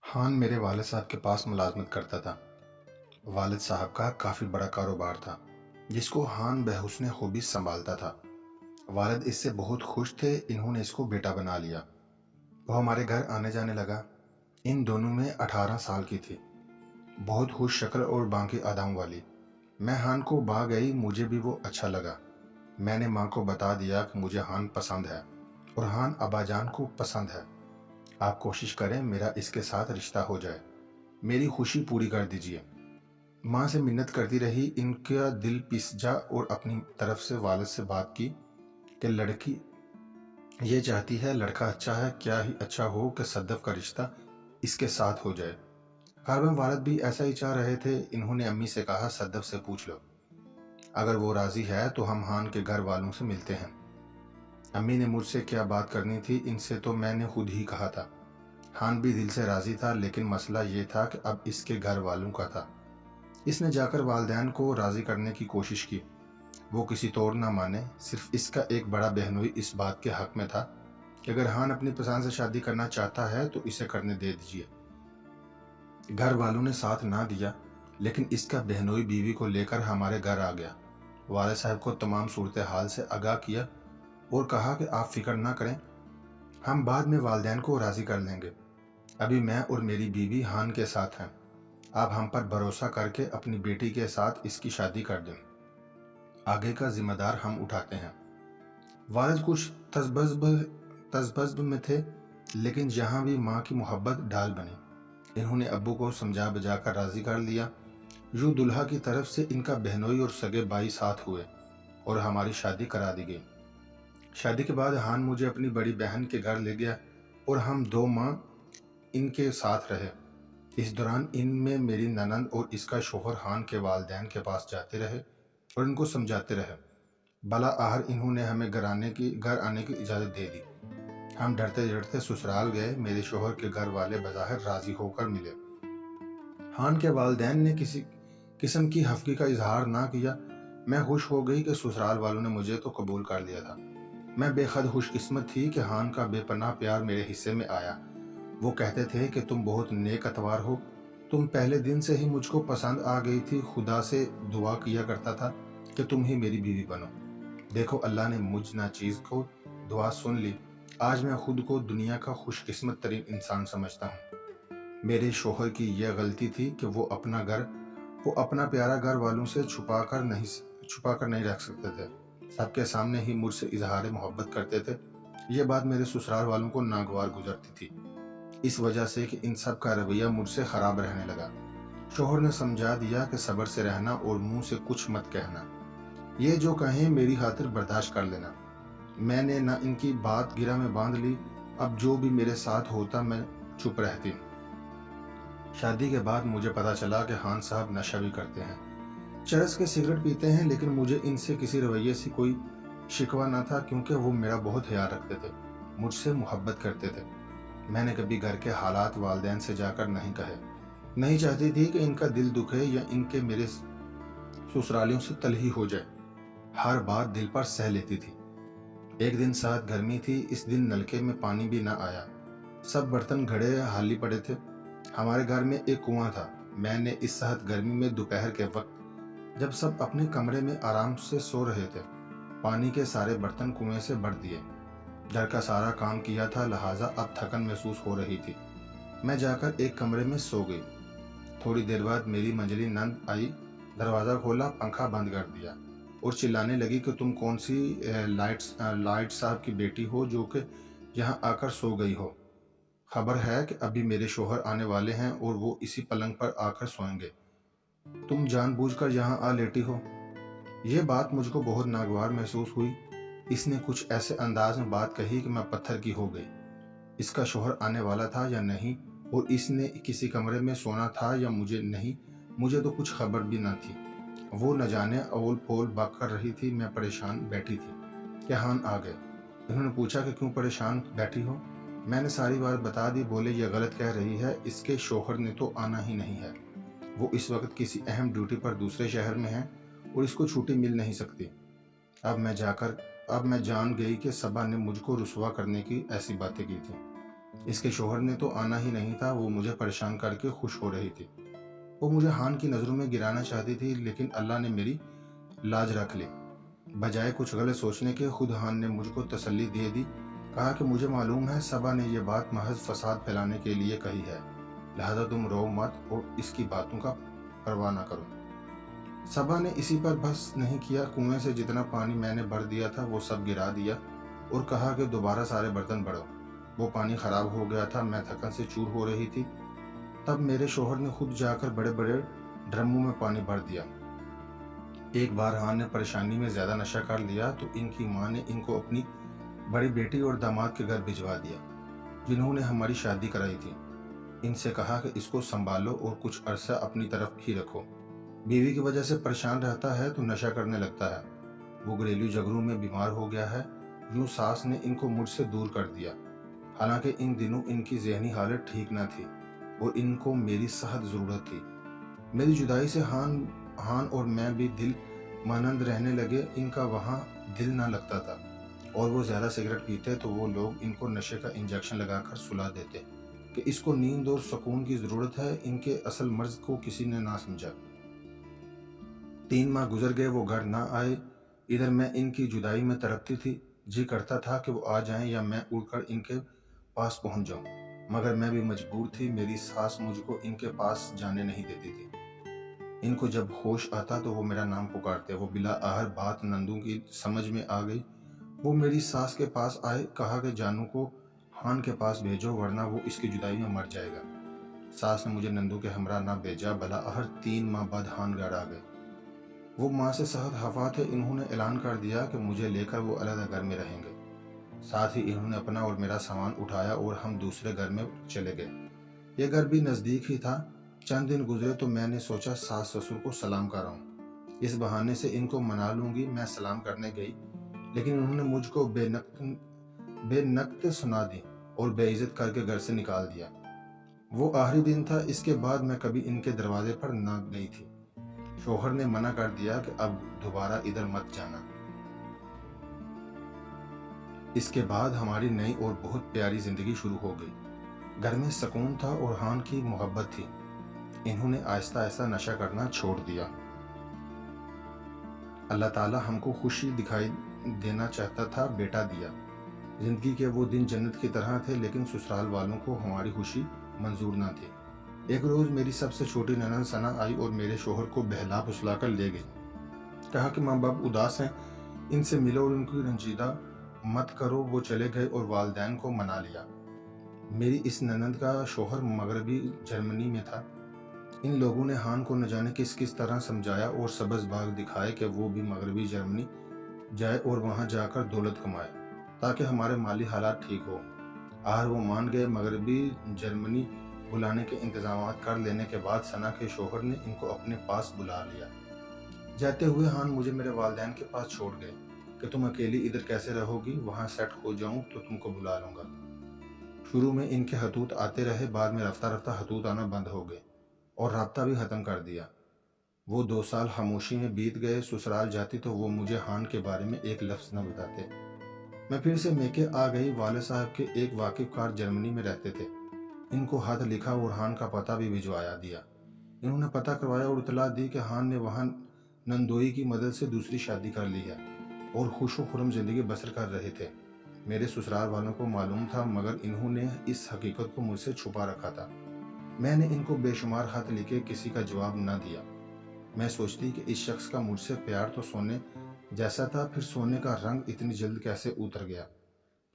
حان میرے والد صاحب کے پاس ملازمت کرتا تھا۔ والد صاحب کا کافی بڑا کاروبار تھا جس کو حان بحسن خوبی سنبھالتا تھا۔ والد اس سے بہت خوش تھے، انہوں نے اس کو بیٹا بنا لیا۔ وہ ہمارے گھر آنے جانے لگا۔ ان دونوں میں 18 سال کی تھی، بہت خوش شکل اور بانکی اداؤں والی۔ میں حان کو بھا گئی، مجھے بھی وہ اچھا لگا۔ میں نے ماں کو بتا دیا کہ مجھے حان پسند ہے اور حان ابا جان کو پسند ہے۔ آپ کوشش کریں میرا اس کے ساتھ رشتہ ہو جائے، میری خوشی پوری کر دیجیے۔ ماں سے منت کرتی رہی، ان کا دل پس جا اور اپنی طرف سے والد سے بات کی کہ لڑکی یہ چاہتی ہے، لڑکا اچھا ہے، کیا ہی اچھا ہو کہ صدف کا رشتہ اس کے ساتھ ہو جائے۔ غالباً والد بھی ایسا ہی چاہ رہے تھے۔ انہوں نے امی سے کہا صدف سے پوچھ لو، اگر وہ راضی ہے تو ہم حان کے گھر والوں سے ملتے ہیں۔ امی نے مجھ سے کیا بات کرنی تھی، ان سے تو میں نے خود ہی کہا تھا۔ حان بھی دل سے راضی تھا، لیکن مسئلہ یہ تھا کہ اب اس کے گھر والوں کا تھا۔ اس نے جا کر والدین کو راضی کرنے کی کوشش کی، وہ کسی طور نہ مانے۔ صرف اس کا ایک بڑا بہنوئی اس بات کے حق میں تھا کہ اگر حان اپنی پسند سے شادی کرنا چاہتا ہے تو اسے کرنے دے دیجیے۔ گھر والوں نے ساتھ نہ دیا، لیکن اس کا بہنوئی بیوی کو لے کر ہمارے گھر آ گیا۔ والد صاحب کو تمام صورتحال سے آگاہ کیا اور کہا کہ آپ فکر نہ کریں، ہم بعد میں والدین کو راضی کر لیں گے۔ ابھی میں اور میری بیوی حان کے ساتھ ہیں، آپ ہم پر بھروسہ کر کے اپنی بیٹی کے ساتھ اس کی شادی کر دیں، آگے کا ذمہ دار ہم اٹھاتے ہیں۔ والد کچھ تذبذب میں تھے، لیکن یہاں بھی ماں کی محبت ڈھال بنی۔ انہوں نے ابو کو سمجھا بجا کر راضی کر لیا۔ یوں دلہا کی طرف سے ان کا بہنوئی اور سگے بھائی ساتھ ہوئے اور ہماری شادی کرا دی گئی۔ شادی کے بعد حان مجھے اپنی بڑی بہن کے گھر لے گیا اور ہم 2 ماہ ان کے ساتھ رہے۔ اس دوران ان میں میری ننند اور اس کا شوہر حان کے والدین کے پاس جاتے رہے اور ان کو سمجھاتے رہے۔ بلا آخر انہوں نے ہمیں گھر آنے کی اجازت دے دی۔ ہم ڈرتے ڈرتے سسرال گئے۔ میرے شوہر کے گھر والے بظاہر راضی ہو کر ملے۔ حان کے والدین نے کسی قسم کی خفگی کا اظہار نہ کیا۔ میں خوش ہو گئی کہ سسرال والوں نے مجھے تو قبول کر لیا تھا۔ میں بے حد خوش قسمت تھی کہ حان کا بے پناہ پیار میرے حصے میں آیا۔ وہ کہتے تھے کہ تم بہت نیک اتوار ہو، تم پہلے دن سے ہی مجھ کو پسند آ گئی تھی۔ خدا سے دعا کیا کرتا تھا کہ تم ہی میری بیوی بنو۔ دیکھو اللہ نے مجھ ناچیز کو دعا سن لی۔ آج میں خود کو دنیا کا خوش قسمت ترین انسان سمجھتا ہوں۔ میرے شوہر کی یہ غلطی تھی کہ وہ اپنا پیارا گھر والوں سے چھپا کر نہیں رکھ سکتے تھے، سب کے سامنے ہی مجھ سے اظہار محبت کرتے تھے۔ یہ بات میرے سسرال والوں کو ناگوار گزرتی تھی، اس وجہ سے کہ ان سب کا رویہ مجھ سے خراب رہنے لگا۔ شوہر نے سمجھا دیا کہ صبر سے رہنا اور منہ سے کچھ مت کہنا، یہ جو کہیں میری خاطر برداشت کر لینا۔ میں نے نہ ان کی بات گرہ میں باندھ لی، اب جو بھی میرے ساتھ ہوتا میں چپ رہتی۔ شادی کے بعد مجھے پتا چلا کہ حان صاحب نشہ بھی کرتے ہیں، چرس کے سگریٹ پیتے ہیں، لیکن مجھے ان سے کسی رویے سے کوئی شکوہ نہ تھا، کیونکہ وہ میرا بہت خیال رکھتے تھے، مجھ سے محبت کرتے تھے۔ میں نے کبھی گھر کے حالات والدین سے جا کر نہیں کہے، نہیں چاہتی تھی کہ ان کا دل دکھے یا ان کے میرے سسرالیوں سے تلخی ہو جائے۔ ہر بات دل پر سہ لیتی تھی۔ ایک دن سخت گرمی تھی، اس دن نلکے میں پانی بھی نہ آیا، سب برتن گھڑے خالی پڑے تھے۔ ہمارے گھر میں ایک کنواں تھا۔ میں نے اس سخت گرمی میں دوپہر کے وقت جب سب اپنے کمرے میں آرام سے سو رہے تھے، پانی کے سارے برتن کنویں سے بھر دیے۔ گھر کا سارا کام کیا تھا، لہٰذا اب تھکن محسوس ہو رہی تھی۔ میں جا کر ایک کمرے میں سو گئی۔ تھوڑی دیر بعد میری منجلی نند آئی، دروازہ کھولا، پنکھا بند کر دیا اور چلانے لگی کہ تم کون سی لائٹ صاحب کی بیٹی ہو جو کہ یہاں آ کر سو گئی ہو؟ خبر ہے کہ ابھی میرے شوہر آنے والے ہیں اور وہ اسی پلنگ پر آ کر سوئیں گے، تم جان بوجھ کر یہاں آ لیٹی ہو۔ یہ بات مجھ کو بہت ناگوار محسوس ہوئی۔ اس نے کچھ ایسے انداز میں بات کہی کہ میں پتھر کی ہو گئی۔ اس کا شوہر آنے والا تھا یا نہیں، اور اس نے کسی کمرے میں سونا تھا یا مجھے تو کچھ خبر بھی نہ تھی۔ وہ نہ جانے اول پول بک کر رہی تھی۔ میں پریشان بیٹھی تھی کہ حان آ گئے۔ انہوں نے پوچھا کہ کیوں پریشان بیٹھی ہو؟ میں نے ساری بات بتا دی۔ بولے یہ غلط کہہ رہی ہے، اس کے شوہر نے تو آنا ہی نہیں ہے، وہ اس وقت کسی اہم ڈیوٹی پر دوسرے شہر میں ہے اور اس کو چھٹی مل نہیں سکتی۔ اب میں جان گئی کہ صبا نے مجھ کو رسوا کرنے کی ایسی باتیں کی تھی۔ اس کے شوہر نے تو آنا ہی نہیں تھا، وہ مجھے پریشان کر کے خوش ہو رہی تھی۔ وہ مجھے ہان کی نظروں میں گرانا چاہتی تھی، لیکن اللہ نے میری لاج رکھ لی۔ بجائے کچھ غلط سوچنے کے خود ہان نے مجھ کو تسلی دے دی، کہا کہ مجھے معلوم ہے صبا نے یہ بات محض فساد پھیلانے کے لیے کہی ہے، لہذا تم رو مت اور اس کی باتوں کا پرواہ نہ کرو۔ صبا نے اسی پر بس نہیں کیا، کنویں سے جتنا پانی میں نے بھر دیا تھا وہ سب گرا دیا اور کہا کہ دوبارہ سارے برتن بھرو۔ وہ پانی خراب ہو گیا تھا، میں تھکن سے چور ہو رہی تھی۔ تب میرے شوہر نے خود جا کر بڑے بڑے ڈرموں میں پانی بھر دیا۔ ایک بار ہان نے پریشانی میں زیادہ نشہ کر لیا تو ان کی ماں نے ان کو اپنی بڑی بیٹی اور داماد کے گھر بھجوا دیا، جنہوں نے ہماری شادی کرائی تھی۔ ان سے کہا کہ اس کو سنبھالو اور کچھ عرصہ اپنی طرف ہی رکھو، بیوی کی وجہ سے پریشان رہتا ہے تو نشہ کرنے لگتا ہے۔ وہ گھریلو جھگڑوں میں بیمار ہو گیا ہے۔ یوں ساس نے ان کو مجھ سے دور کر دیا، حالانکہ ان دنوں ان کی ذہنی حالت ٹھیک نہ تھی اور ان کو میری سخت ضرورت تھی۔ میری جدائی سے ہان اور میں بھی دل مانند رہنے لگے۔ ان کا وہاں دل نہ لگتا تھا اور وہ زیادہ سگریٹ پیتے تو وہ لوگ ان کو نشے کا انجیکشن لگا کر سلا دیتے کہ اس کو نیند اور سکون کی ضرورت ہے۔ ان کے اصل مرض کو کسی نے نہ سمجھا۔ 3 ماہ گزر گئے، وہ گھر نہ آئے۔ ادھر میں ان کی جدائی میں تڑپتی تھی، جی کرتا تھا کہ وہ آ جائیں یا میں اڑ کر ان کے پاس پہنچ جاؤں، مگر میں بھی مجبور تھی۔ میری ساس مجھ کو ان کے پاس جانے نہیں دیتی تھی۔ ان کو جب ہوش آتا تو وہ میرا نام پکارتے۔ وہ بلا آہر بات نندوں کی سمجھ میں آ گئی۔ وہ میری ساس کے پاس آئے، کہا کہ جانو کو ہان کے پاس بھیجو ورنہ وہ اس کی جدائی میں مر جائے گا۔ ساس نے مجھے نندو کے ہمراہ نہ بھیجا۔ بلا آہر 3 ماہ بعد ہان گھر آ گئے۔ وہ ماں سے سخت خفا تھے۔ انہوں نے اعلان کر دیا کہ مجھے لے کر وہ علیحدہ گھر میں رہیں گے۔ ساتھ ہی انہوں نے اپنا اور میرا سامان اٹھایا اور ہم دوسرے گھر میں چلے گئے۔ یہ گھر بھی نزدیک ہی تھا۔ چند دن گزرے تو میں نے سوچا ساس سسر کو سلام کر آؤں، اس بہانے سے ان کو منا لوں گی۔ میں سلام کرنے گئی، لیکن انہوں نے مجھ کو بے نقط سنا دی اور بے عزت کر کے گھر سے نکال دیا۔ وہ آخری دن تھا، اس کے بعد میں کبھی ان کے دروازے پر نہ گئی تھی۔ شوہر نے منع کر دیا کہ اب دوبارہ ادھر مت جانا۔ اس کے بعد ہماری نئی اور بہت پیاری زندگی شروع ہو گئی۔ گھر میں سکون تھا اور ہان کی محبت تھی۔ انہوں نے آہستہ آہستہ نشہ کرنا چھوڑ دیا۔ اللہ تعالیٰ ہم کو خوشی دکھائی دینا چاہتا تھا، بیٹا دیا۔ زندگی کے وہ دن جنت کی طرح تھے، لیکن سسرال والوں کو ہماری خوشی منظور نہ تھی۔ ایک روز میری سب سے چھوٹی ننند ثنا آئی اور میرے شوہر کو بہلا پھسلا کر لے گئی۔ کہا کہ ماں باپ اداس ہیں، ان سے ملو اور ان کی رنجیدہ مت کرو۔ وہ چلے گئے اور والدین کو منا لیا۔ میری اس ننند کا شوہر مغربی جرمنی میں تھا۔ ان لوگوں نے ہان کو نہ جانے کس طرح سمجھایا اور سبز باغ دکھائے کہ وہ بھی مغربی جرمنی جائے اور وہاں جا کر دولت کمائے تاکہ ہمارے مالی حالات ٹھیک ہو۔ آخر وہ مان گئے۔ مغربی جرمنی بلانے کے انتظامات کر لینے کے بعد ثنا کے شوہر نے ان کو اپنے پاس بلا لیا۔ جاتے ہوئے ہان مجھے میرے والدین کے پاس چھوڑ گئے کہ تم اکیلی ادھر کیسے رہو گی، وہاں سیٹ ہو جاؤں تو تم کو بلا لوں گا۔ شروع میں ان کے خطوط آتے رہے، بعد میں رفتہ رفتہ خطوط آنا بند ہو گئے اور رابطہ بھی ختم کر دیا۔ وہ 2 سال خاموشی میں بیت گئے۔ سسرال جاتی تو وہ مجھے ہان کے بارے میں ایک لفظ نہ بتاتے۔ میں پھر سے میکے آ گئی۔ والد صاحب کے ایک واقف کار جرمنی میں رہتے تھے۔ ان کو خط لکھا اور ہان کا پتہ بھی بھجوایا دیا۔ انہوں نے پتہ کروایا اور اطلاع دی کہ ہان نے وہاں نندوئی کی مدد سے دوسری شادی کر لی ہے اور خوش و خرم زندگی بسر کر رہے تھے۔ میرے سسرال والوں کو معلوم تھا، مگر انہوں نے اس حقیقت کو مجھ سے چھپا رکھا تھا۔ میں نے ان کو بے شمار خط لکھے، کسی کا جواب نہ دیا۔ میں سوچتی کہ اس شخص کا مجھ سے پیار تو سونے جیسا تھا، پھر سونے کا رنگ اتنی جلد کیسے اتر گیا۔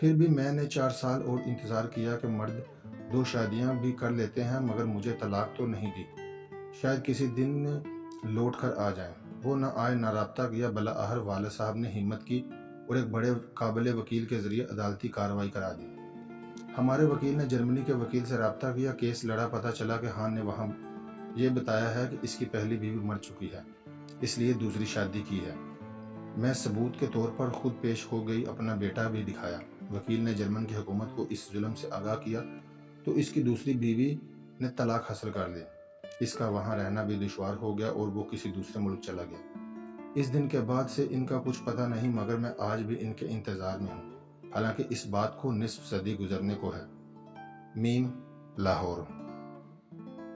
پھر بھی میں نے 4 سال اور انتظار کیا کہ مرد 2 شادیاں بھی کر لیتے ہیں، مگر مجھے طلاق تو نہیں دی۔ شاید کسی دن لوٹ کر آ جائیں۔ وہ نہ آئے، نہ رابطہ کیا۔ بلا آخر والد صاحب نے ہمت کی اور ایک بڑے قابل وکیل کے ذریعے عدالتی کارروائی کرا دی۔ ہمارے وکیل نے جرمنی کے وکیل سے رابطہ کیا، کیس لڑا۔ پتہ چلا کہ ہان نے وہاں یہ بتایا ہے کہ اس کی پہلی بیوی مر چکی ہے، اس لیے دوسری شادی کی ہے۔ میں ثبوت کے طور پر خود پیش ہو گئی، اپنا بیٹا بھی دکھایا۔ وکیل نے جرمن کی حکومت کو اس ظلم سے آگاہ کیا تو اس کی دوسری بیوی نے طلاق حاصل کر لی۔ اس کا وہاں رہنا بھی دشوار ہو گیا اور وہ کسی دوسرے ملک چلا گیا۔ اس دن کے بعد سے ان کا کچھ پتہ نہیں، مگر میں آج بھی ان کے انتظار میں ہوں، حالانکہ اس بات کو نصف صدی گزرنے کو ہے۔ میم لاہور۔